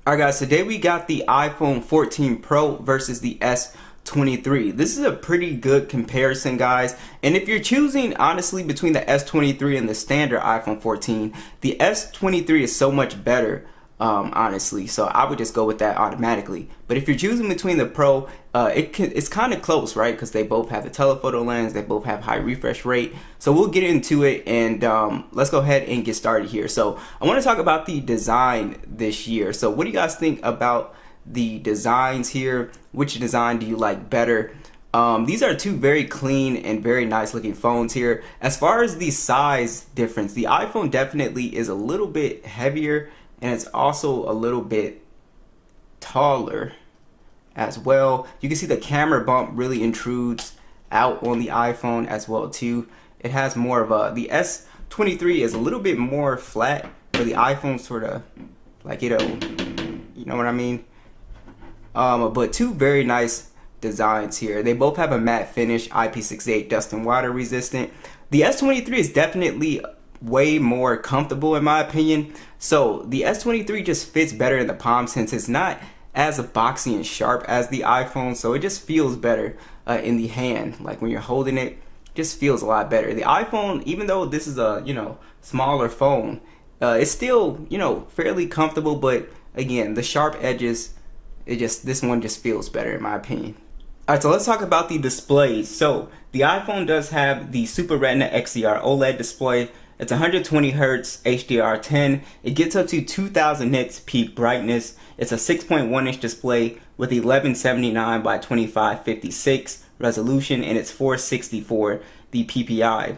Alright guys, today we got the iPhone 14 Pro versus the S23. This is a pretty good comparison, guys. And if you're choosing honestly between the S23 and the standard iPhone 14, the S23 is so much better, honestly. So I would just go with that automatically. But if you're choosing between the Pro, it's kind of close, right? Because they both have the telephoto lens, they both have high refresh rate. So we'll get into it, and let's go ahead and get started here. So I want to talk about the design this year. So what do you guys think about the designs here? Which design do you like better? These are two very clean and very nice looking phones here. As far as the size difference, the iPhone definitely is a little bit heavier, and it's also a little bit taller as well. You can see the camera bump really intrudes out on the iPhone as well too. It has more of a, the S23 is a little bit more flat, but the iPhone sort of like, you know what I mean? But two very nice designs here. They both have a matte finish, IP68 dust and water resistant. The S23 is definitely way more comfortable in my opinion. So the S23 just fits better in the palm since it's not as boxy and sharp as the iPhone, so it just feels better in the hand. Like when you're holding it, just feels a lot better. The iPhone, even though this is a smaller phone, it's still fairly comfortable, but again, the sharp edges, this one just feels better in my opinion. Alright, so let's talk about the displays. So the iPhone does have the Super Retina XDR OLED display. It's 120 Hz HDR10. It gets up to 2000 nits peak brightness. It's a 6.1 inch display with 1179 by 2556 resolution, and it's 464 the PPI.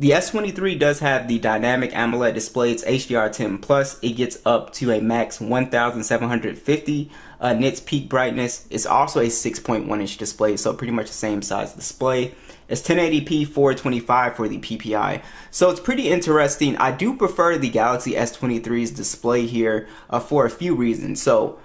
The S23 does have the dynamic AMOLED display. It's HDR10 plus. It gets up to a max 1750 nits peak brightness. It's also a 6.1 inch display, so pretty much the same size display. It's 1080p 425 for the PPI. So it's pretty interesting. I do prefer the Galaxy S23's display here for a few reasons. So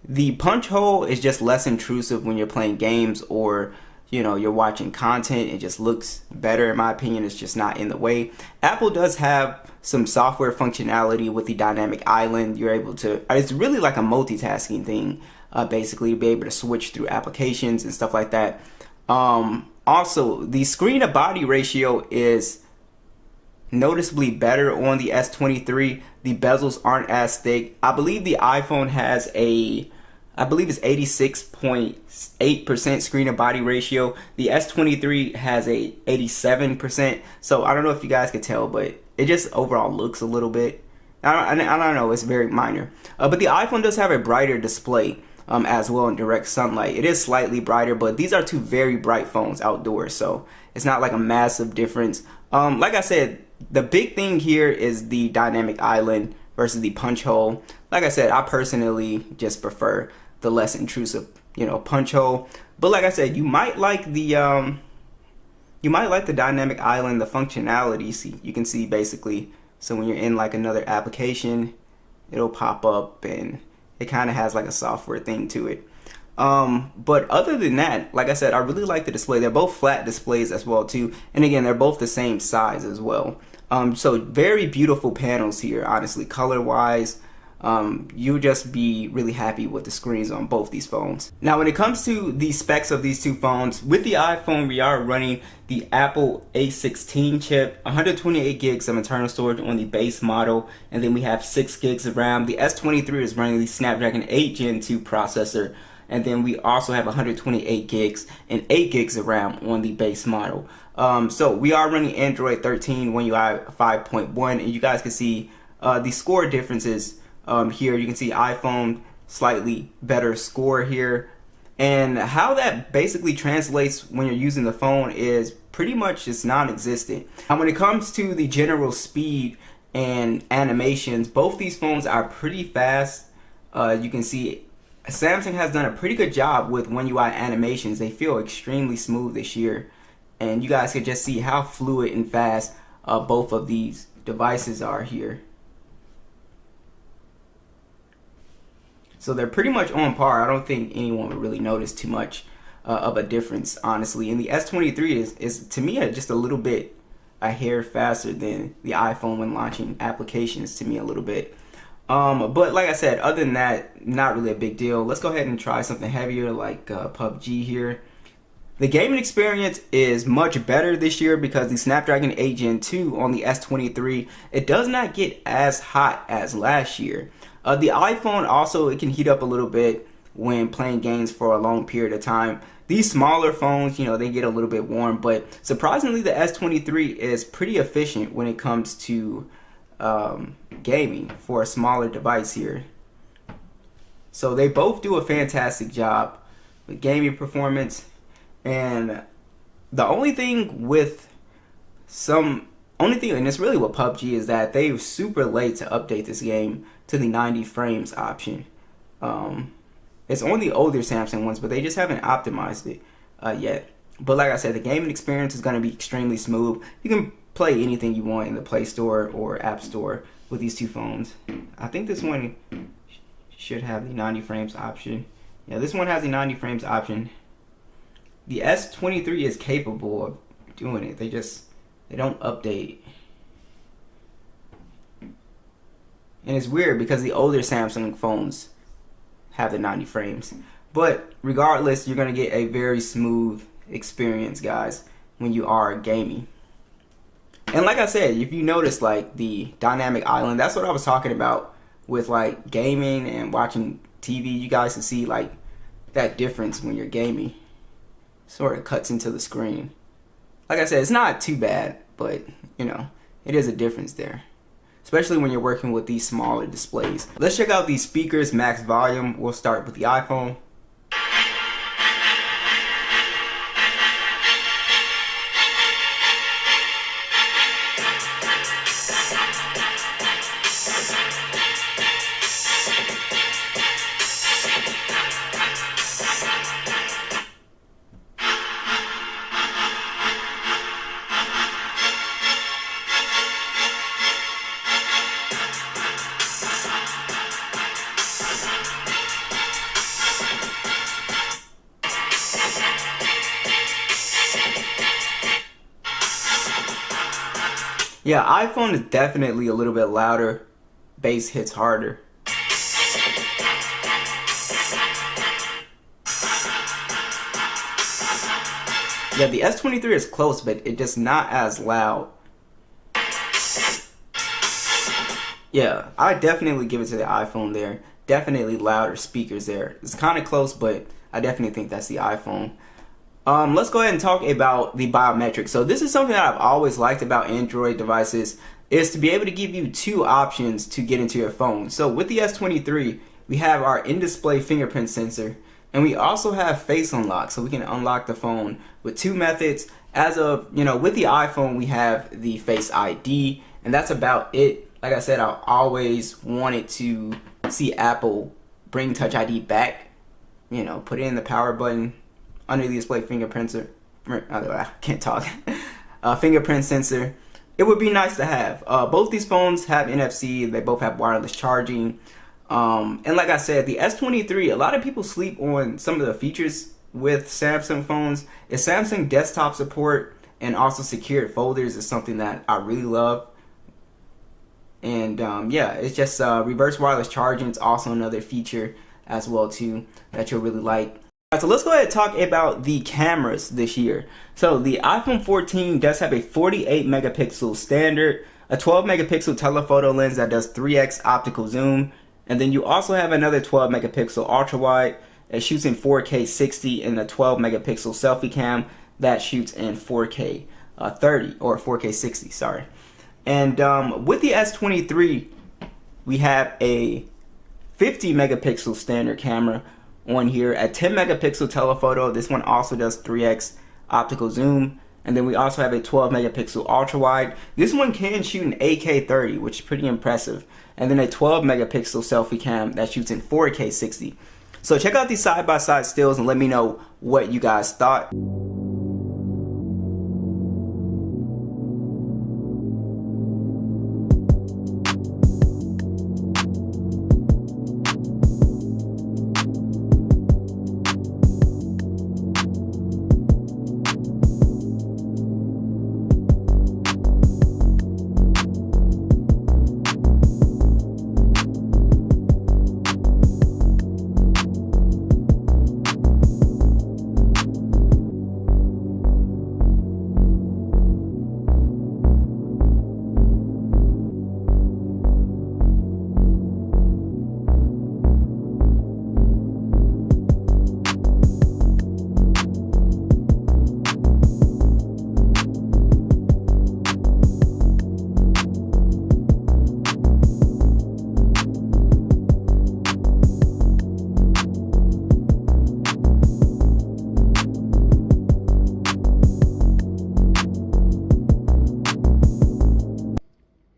the punch hole is just less intrusive when you're playing games or you're watching content. It just looks better in my opinion. It's just not in the way. Apple does have some software functionality with the dynamic island. You're able to, it's really like a multitasking thing, basically, to be able to switch through applications and stuff like that. Also, the screen to body ratio is noticeably better on the S23. The bezels aren't as thick. I believe the iPhone has it's 86.8% screen to body ratio. The S23 has a 87%. So I don't know if you guys could tell, but it just overall looks a little bit, I don't know, it's very minor. But the iPhone does have a brighter display as well in direct sunlight. It is slightly brighter, but these are two very bright phones outdoors, so it's not like a massive difference. Like I said, the big thing here is the dynamic island versus the punch hole. Like I said, I personally just prefer the less intrusive, punch hole. But like I said, you might like the dynamic island, the functionality. See, you can see basically, so when you're in like another application, it'll pop up and it kind of has like a software thing to it. But other than that, like I said, I really like the display. They're both flat displays as well too. And again, they're both the same size as well. So very beautiful panels here, honestly, color wise. You'll just be really happy with the screens on both these phones. Now, when it comes to the specs of these two phones, with the iPhone, we are running the Apple A16 chip, 128 gigs of internal storage on the base model, and then we have 6 gigs of RAM. The S23 is running the Snapdragon 8 Gen 2 processor, and then we also have 128 gigs and 8 gigs of RAM on the base model. So we are running Android 13, One UI 5.1, and you guys can see the score differences. Here you can see iPhone slightly better score here, and how that basically translates when you're using the phone is pretty much just non-existent. And when it comes to the general speed and animations, both these phones are pretty fast. You can see Samsung has done a pretty good job with One UI animations. They feel extremely smooth this year, and you guys can just see how fluid and fast both of these devices are here. So they're pretty much on par. I don't think anyone would really notice too much of a difference, honestly. And the S23 is to me just a little bit a hair faster than the iPhone when launching applications, to me a little bit. But like I said, other than that, not really a big deal. Let's go ahead and try something heavier like PUBG here. The gaming experience is much better this year because the Snapdragon 8 Gen 2 on the S23, it does not get as hot as last year. The iPhone also, it can heat up a little bit when playing games for a long period of time. These smaller phones, they get a little bit warm, but surprisingly the S23 is pretty efficient when it comes to gaming for a smaller device here. So they both do a fantastic job with gaming performance. And the only thing, and it's really with PUBG, is that they were super late to update this game to the 90 frames option. It's on the older Samsung ones, but they just haven't optimized it yet. But like I said, the gaming experience is going to be extremely smooth. You can play anything you want in the Play Store or App Store with these two phones. I think this one should have the 90 frames option. Yeah, this one has the 90 frames option. The S23 is capable of doing it. They don't update. And it's weird because the older Samsung phones have the 90 frames. But regardless, you're going to get a very smooth experience, guys, when you are gaming. And like I said, if you notice, like, the dynamic island, that's what I was talking about with, like, gaming and watching TV. You guys can see, like, that difference when you're gaming. Sort of cuts into the screen. Like I said, it's not too bad, but it is a difference there, especially when you're working with these smaller displays. Let's check out these speakers max volume. We'll start with the iPhone. Yeah, iPhone is definitely a little bit louder. Bass hits harder. Yeah, the S23 is close, but it's just not as loud. Yeah, I definitely give it to the iPhone there. Definitely louder speakers there. It's kind of close, but I definitely think that's the iPhone. Let's go ahead and talk about the biometrics. So this is something that I've always liked about Android devices, is to be able to give you two options to get into your phone. So with the S23, we have our in-display fingerprint sensor, and we also have face unlock, so we can unlock the phone with two methods. As of, with the iPhone, we have the Face ID, and that's about it. Like I said, I always wanted to see Apple bring Touch ID back, put in the power button under the display fingerprint sensor. I can't talk. Fingerprint sensor. It would be nice to have. Both these phones have NFC. They both have wireless charging. And like I said, the S23, a lot of people sleep on some of the features with Samsung phones. Is Samsung desktop support and also secured folders is something that I really love. And yeah, it's just reverse wireless charging is also another feature as well too that you'll really like. So let's go ahead and talk about the cameras this year. So the iPhone 14 does have a 48 megapixel standard, a 12 megapixel telephoto lens that does 3x optical zoom, and then you also have another 12 megapixel ultra wide that shoots in 4K 60, and a 12 megapixel selfie cam that shoots in 4K 30 or 4K 60, sorry. And with the S23, we have a 50 megapixel standard camera on here, a 10 megapixel telephoto. This one also does 3x optical zoom, and then we also have a 12 megapixel ultra wide. This one can shoot in 8K 30, which is pretty impressive, and then a 12 megapixel selfie cam that shoots in 4K 60. So check out these side-by-side stills and let me know what you guys thought.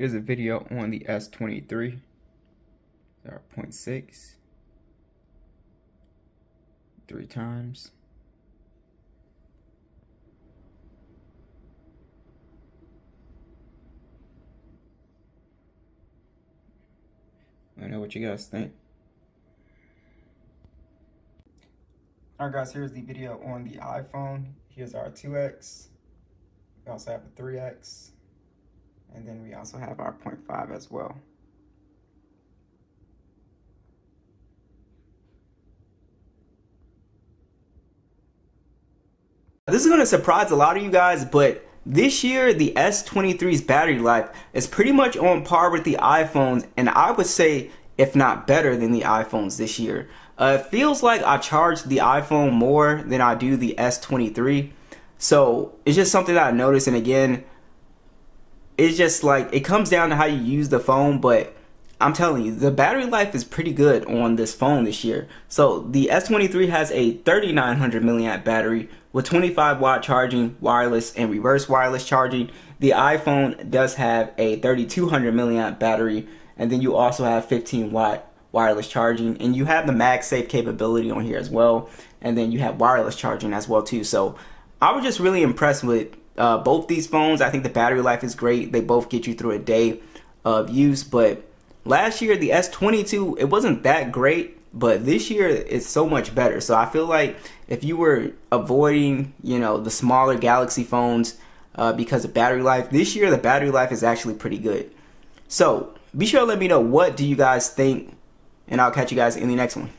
Here's a video on the S23. 0.6 3 times. Let me know what you guys think. Alright guys, here's the video on the iPhone. Here's our 2X. We also have a 3X. And then we also have our 0.5 as well. This is going to surprise a lot of you guys, but this year the S23's battery life is pretty much on par with the iPhones, and I would say if not better than the iPhones this year. It feels like I charge the iPhone more than I do the S23, so it's just something that I noticed. And again, it's just like it comes down to how you use the phone, but I'm telling you, the battery life is pretty good on this phone this year. So the S23 has a 3900 milliamp battery with 25 watt charging, wireless and reverse wireless charging. The iPhone does have a 3200 milliamp battery, and then you also have 15 watt wireless charging, and you have the MagSafe capability on here as well, and then you have wireless charging as well too. So I was just really impressed with both these phones. I think the battery life is great. They both get you through a day of use, but last year the S22, it wasn't that great, but this year it's so much better. So I feel like if you were avoiding, the smaller Galaxy phones because of battery life, this year the battery life is actually pretty good. So be sure to let me know, what do you guys think, and I'll catch you guys in the next one.